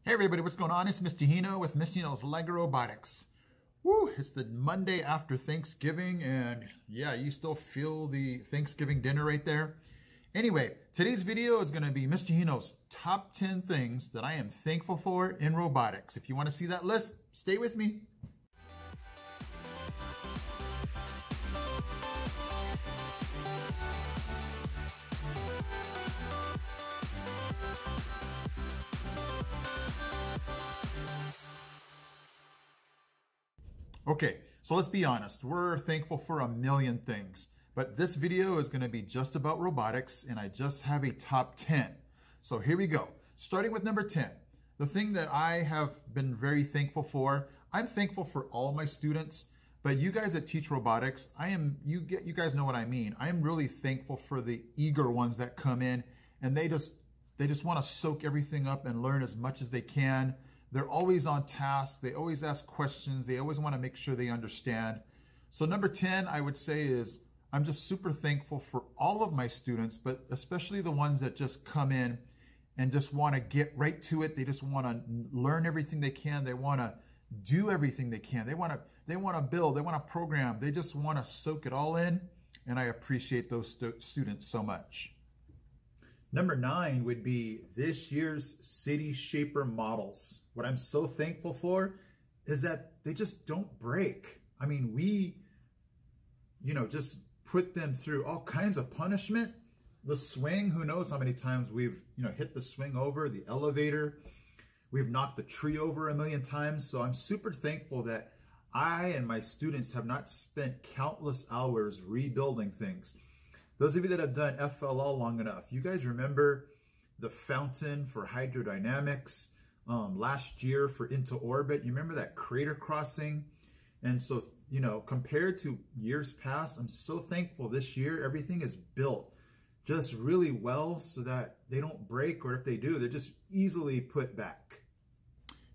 Hey everybody, what's going on? It's Mr. Hino with Mr. Hino's LEGO Robotics. Woo, it's the Monday after Thanksgiving, and yeah, you still feel the Thanksgiving dinner right there. Anyway, today's video is going to be Mr. Hino's top 10 things that I am thankful for in robotics. If you want to see that list, stay with me. Okay, so let's be honest. We're thankful for a million things, but this video is going to be just about robotics, and I just have a top 10. So here we go. Starting with number 10, the thing that I have been very thankful for. I'm thankful for all my students, but you guys that teach robotics, you guys know what I mean. I am really thankful for the eager ones that come in, and they just want to soak everything up and learn as much as they can. They're always on task. They always ask questions. They always want to make sure they understand. So number 10, I would say, is I'm just super thankful for all of my students, but especially the ones that just come in and just want to get right to it. They just want to learn everything they can. They want to do everything they can. They want to build. They want to program. They just want to soak it all in, and I appreciate those students so much. Number 9 would be this year's City Shaper models. What I'm so thankful for is that they just don't break. I mean, we, just put them through all kinds of punishment. The swing, who knows how many times we've, hit the swing over, the elevator. We've knocked the tree over a million times. So I'm super thankful that I and my students have not spent countless hours rebuilding things. Those of you that have done FLL long enough, you guys remember the fountain for hydrodynamics last year for Into Orbit. You remember that crater crossing? And so, compared to years past, I'm so thankful this year everything is built just really well so that they don't break, or if they do, they're just easily put back.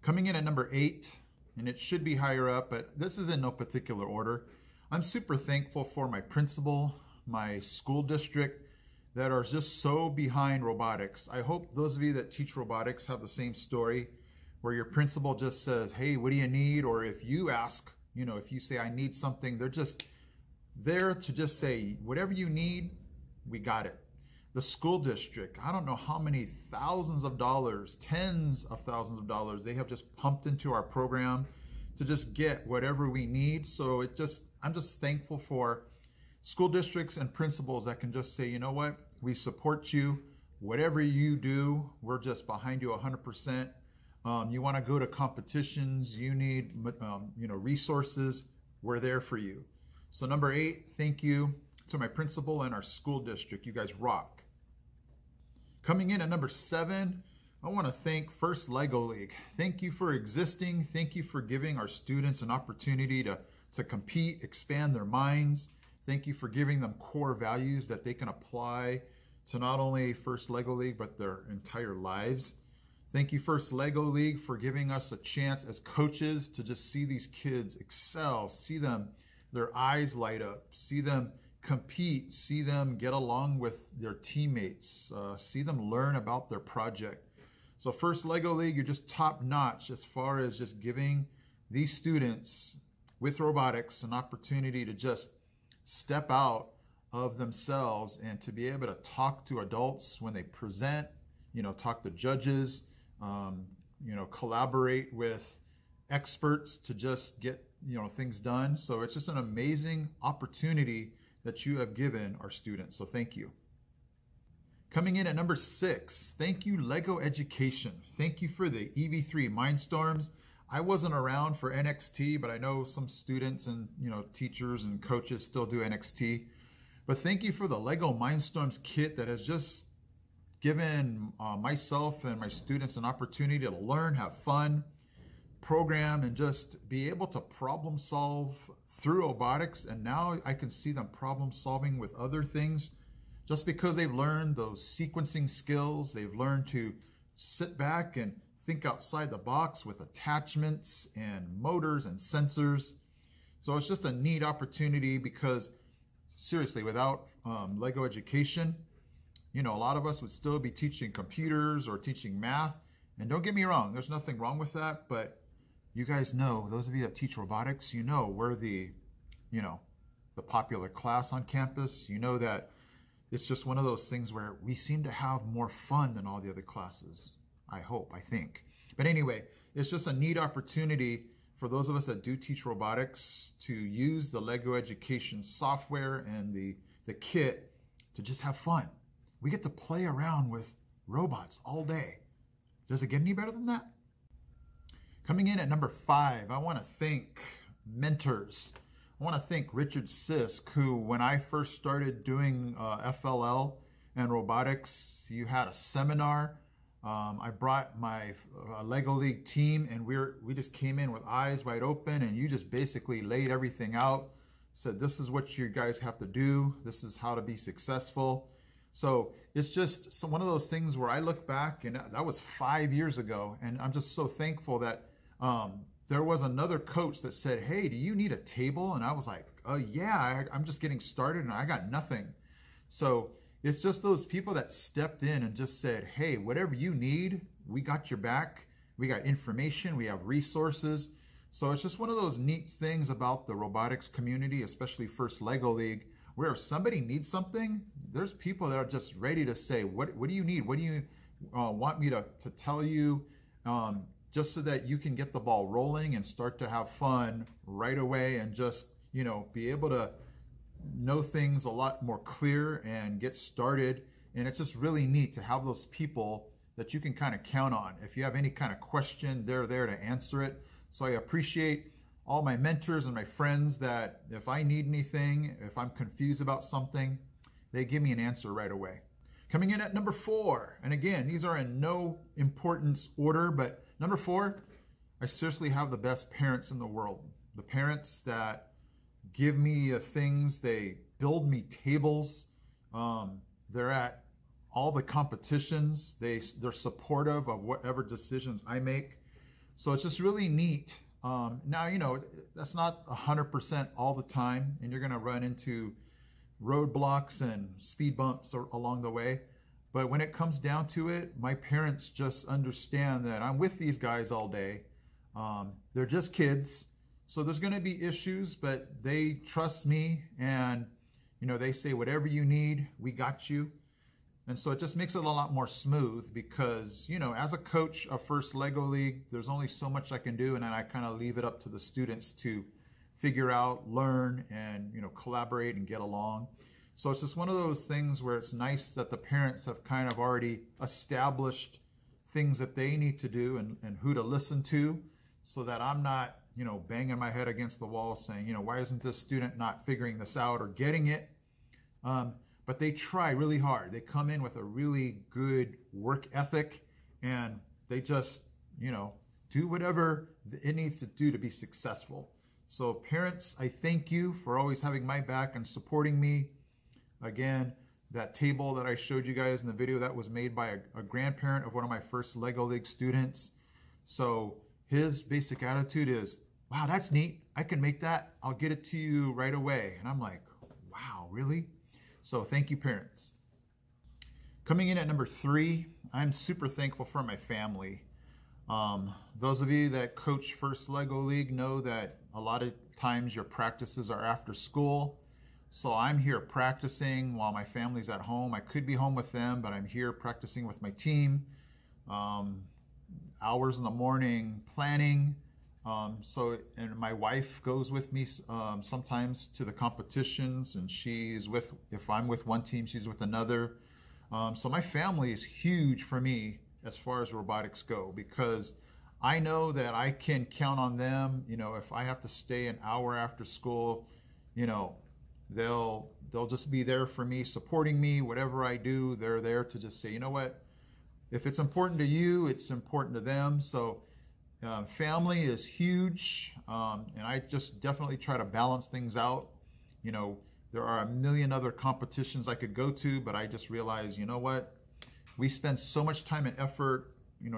Coming in at number 8, and it should be higher up, but this is in no particular order. I'm super thankful for my principal, my school district, that are just so behind robotics. I hope those of you that teach robotics have the same story, where your principal just says, hey, what do you need? Or if you ask, if you say, I need something, they're just there to just say, whatever you need, we got it. The school district, I don't know how many thousands of dollars, tens of thousands of dollars they have just pumped into our program to just get whatever we need. So I'm just thankful for school districts and principals that can just say, you know what, we support you. Whatever you do, we're just behind you 100%. You want to go to competitions, you need resources, we're there for you. So number 8, thank you to my principal and our school district. You guys rock. Coming in at number 7, I want to thank First LEGO League. Thank you for existing. Thank you for giving our students an opportunity to compete, expand their minds. Thank you for giving them core values that they can apply to not only First LEGO League, but their entire lives. Thank you, First LEGO League, for giving us a chance as coaches to just see these kids excel, see them, their eyes light up, see them compete, see them get along with their teammates, see them learn about their project. So First LEGO League, you're just top notch as far as just giving these students with robotics an opportunity to just step out of themselves and to be able to talk to adults when they present, talk to judges, collaborate with experts to just get, things done. So it's just an amazing opportunity that you have given our students. So thank you. Coming in at number 6, thank you, LEGO Education. Thank you for the EV3 Mindstorms. I wasn't around for NXT, but I know some students and teachers and coaches still do NXT. But thank you for the LEGO Mindstorms kit that has just given myself and my students an opportunity to learn, have fun, program, and just be able to problem solve through robotics. And now I can see them problem solving with other things just because they've learned those sequencing skills. They've learned to sit back and think outside the box with attachments and motors and sensors. So it's just a neat opportunity because seriously, without LEGO Education, a lot of us would still be teaching computers or teaching math, And don't get me wrong, there's nothing wrong with that, but you guys know, those of you that teach robotics, you know we're the popular class on campus. You know that it's just one of those things where we seem to have more fun than all the other classes. I hope, I think. But anyway, it's just a neat opportunity for those of us that do teach robotics to use the Lego Education software and the kit to just have fun. We get to play around with robots all day. Does it get any better than that? Coming in at number 5, I want to thank mentors. I want to thank Richard Sisk, who, when I first started doing FLL and robotics, you had a seminar. I brought my Lego League team, and we just came in with eyes wide open, and you just basically laid everything out, said this is what you guys have to do, this is how to be successful. So it's just one of those things where I look back, and that was 5 years ago, and I'm just so thankful that there was another coach that said, hey, do you need a table? And I was like, oh yeah, I'm just getting started and I got nothing. So it's just those people that stepped in and just said, hey, whatever you need, we got your back. We got information, we have resources. So it's just one of those neat things about the robotics community, especially First Lego League, where if somebody needs something, there's people that are just ready to say, what do you need? What do you want me to tell you? Just so that you can get the ball rolling and start to have fun right away and just, be able to know things a lot more clear and get started. And it's just really neat to have those people that you can kind of count on. If you have any kind of question, they're there to answer it. So I appreciate all my mentors and my friends that if I need anything, if I'm confused about something, they give me an answer right away. Coming in at number 4, and again, these are in no importance order, but number 4, I seriously have the best parents in the world. The parents that give me things, they build me tables, they're at all the competitions, they're supportive of whatever decisions I make. So it's just really neat. Now, that's not 100% all the time, and you're gonna run into roadblocks and speed bumps along the way. But when it comes down to it, my parents just understand that I'm with these guys all day. They're just kids. So there's going to be issues, but they trust me, and they say, whatever you need, we got you. And so it just makes it a lot more smooth because, as a coach of First Lego League, there's only so much I can do, and then I kind of leave it up to the students to figure out, learn, and collaborate and get along. So it's just one of those things where it's nice that the parents have kind of already established things that they need to do and who to listen to, so that I'm not banging my head against the wall saying, why isn't this student not figuring this out or getting it? But they try really hard. They come in with a really good work ethic, and they just do whatever it needs to do to be successful. So parents, I thank you for always having my back and supporting me. Again, that table that I showed you guys in the video, that was made by a grandparent of one of my First Lego League students. So his basic attitude is, wow, that's neat. I can make that. I'll get it to you right away. And I'm like, wow, really? So thank you, parents. Coming in at number 3, I'm super thankful for my family. Those of you that coach First Lego League know that a lot of times your practices are after school. So I'm here practicing while my family's at home. I could be home with them, but I'm here practicing with my team. Hours in the morning planning. And my wife goes with me sometimes to the competitions, and if I'm with one team, she's with another. So my family is huge for me as far as robotics go, because I know that I can count on them. If I have to stay an hour after school, they'll just be there for me, supporting me. Whatever I do, they're there to just say, you know what, if it's important to you, it's important to them. So family is huge, and I just definitely try to balance things out. There are a million other competitions I could go to, but I just realized, you know what, we spend so much time and effort,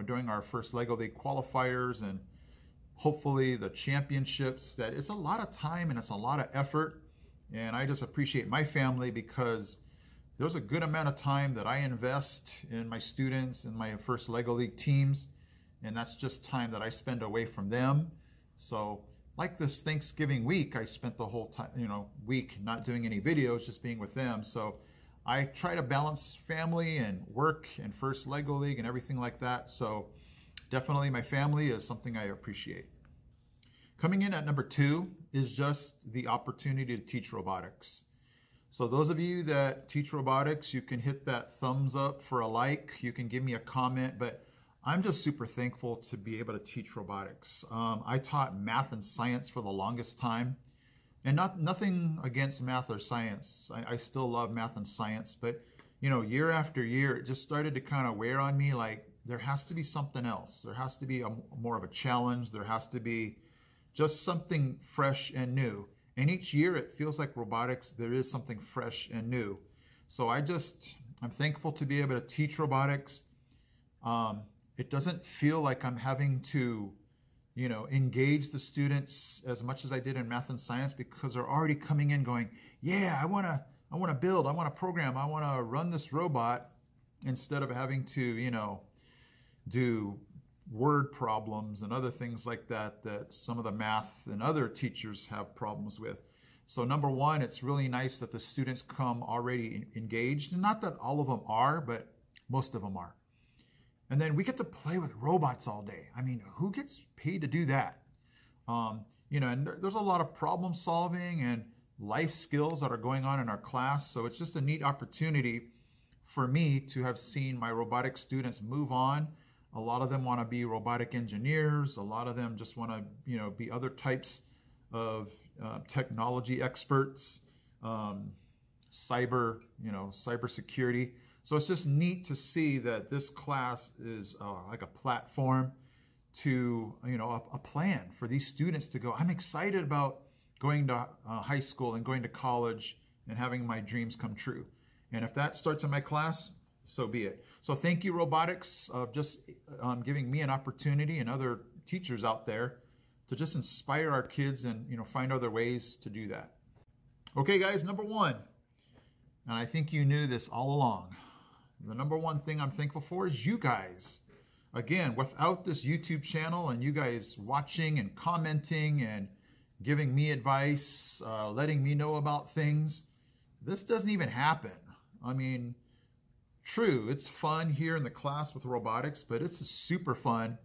doing our First Lego League qualifiers and hopefully the championships, that it's a lot of time and it's a lot of effort. And I just appreciate my family because there's a good amount of time that I invest in my students and my First Lego League teams. and that's just time that I spend away from them. So like this Thanksgiving week, I spent the whole time, week not doing any videos, just being with them. So I try to balance family and work and first Lego League and everything like that. So definitely my family is something I appreciate. Coming in at number 2 is just the opportunity to teach robotics. So those of you that teach robotics, you can hit that thumbs up for a like, you can give me a comment, but I'm just super thankful to be able to teach robotics. I taught math and science for the longest time, and nothing against math or science. I still love math and science, but year after year, it just started to kind of wear on me. Like there has to be something else. There has to be more of a challenge. There has to be just something fresh and new. And each year it feels like robotics, there is something fresh and new. So I'm thankful to be able to teach robotics. It doesn't feel like I'm having to, engage the students as much as I did in math and science, because they're already coming in going, yeah, I want to build, I want to program, I want to run this robot, instead of having to, do word problems and other things like that some of the math and other teachers have problems with. So number one, it's really nice that the students come already engaged, and not that all of them are, but most of them are. And then we get to play with robots all day. I mean, who gets paid to do that? And there's a lot of problem solving and life skills that are going on in our class. So it's just a neat opportunity for me to have seen my robotic students move on. A lot of them want to be robotic engineers. A lot of them just want to, be other types of technology experts, cybersecurity. So it's just neat to see that this class is like a platform to, a plan for these students to go, I'm excited about going to high school and going to college and having my dreams come true. And if that starts in my class, so be it. So thank you, Robotics, of just giving me an opportunity, and other teachers out there, to just inspire our kids and find other ways to do that. Okay, guys, number 1, and I think you knew this all along. The number 1 thing I'm thankful for is you guys. Again, without this YouTube channel and you guys watching and commenting and giving me advice, letting me know about things, this doesn't even happen. I mean, true, it's fun here in the class with robotics, but it's super fun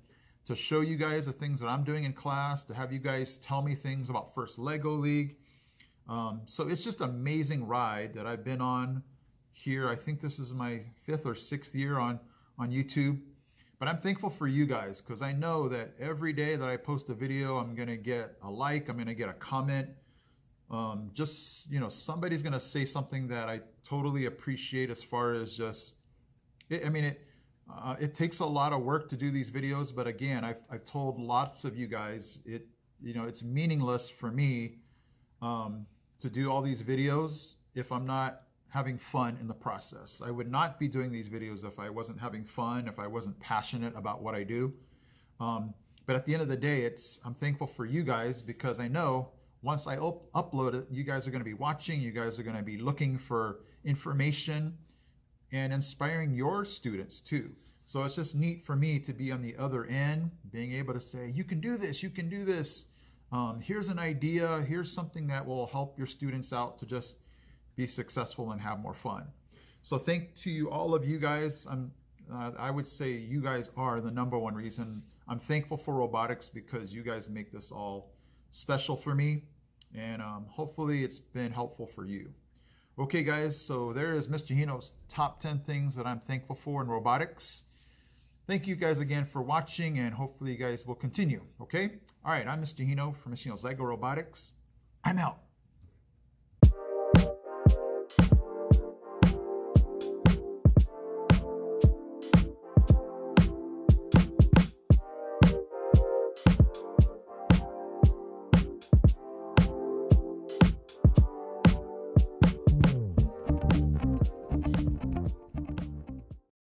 to show you guys the things that I'm doing in class, to have you guys tell me things about First Lego League. So it's just an amazing ride that I've been on here. I think this is my 5th or 6th year on YouTube. But I'm thankful for you guys, because I know that every day that I post a video, I'm going to get a like, I'm going to get a comment. Somebody's going to say something that I totally appreciate, as far as just, it takes a lot of work to do these videos. But again, I've told lots of you guys, it's meaningless for me to do all these videos if I'm not having fun in the process. I would not be doing these videos if I wasn't having fun, if I wasn't passionate about what I do. But at the end of the day, I'm thankful for you guys, because I know once I upload it, you guys are going to be watching, you guys are going to be looking for information and inspiring your students too. So it's just neat for me to be on the other end, being able to say, you can do this, you can do this. Here's an idea, here's something that will help your students out to just be successful and have more fun. So thank to all of you guys. I would say you guys are the number 1 reason. I'm thankful for robotics, because you guys make this all special for me, and hopefully it's been helpful for you. Okay guys, so there is Mr. Hino's top 10 things that I'm thankful for in robotics. Thank you guys again for watching, and hopefully you guys will continue, okay? All right, I'm Mr. Hino from Mr. Hino's Lego Robotics. I'm out.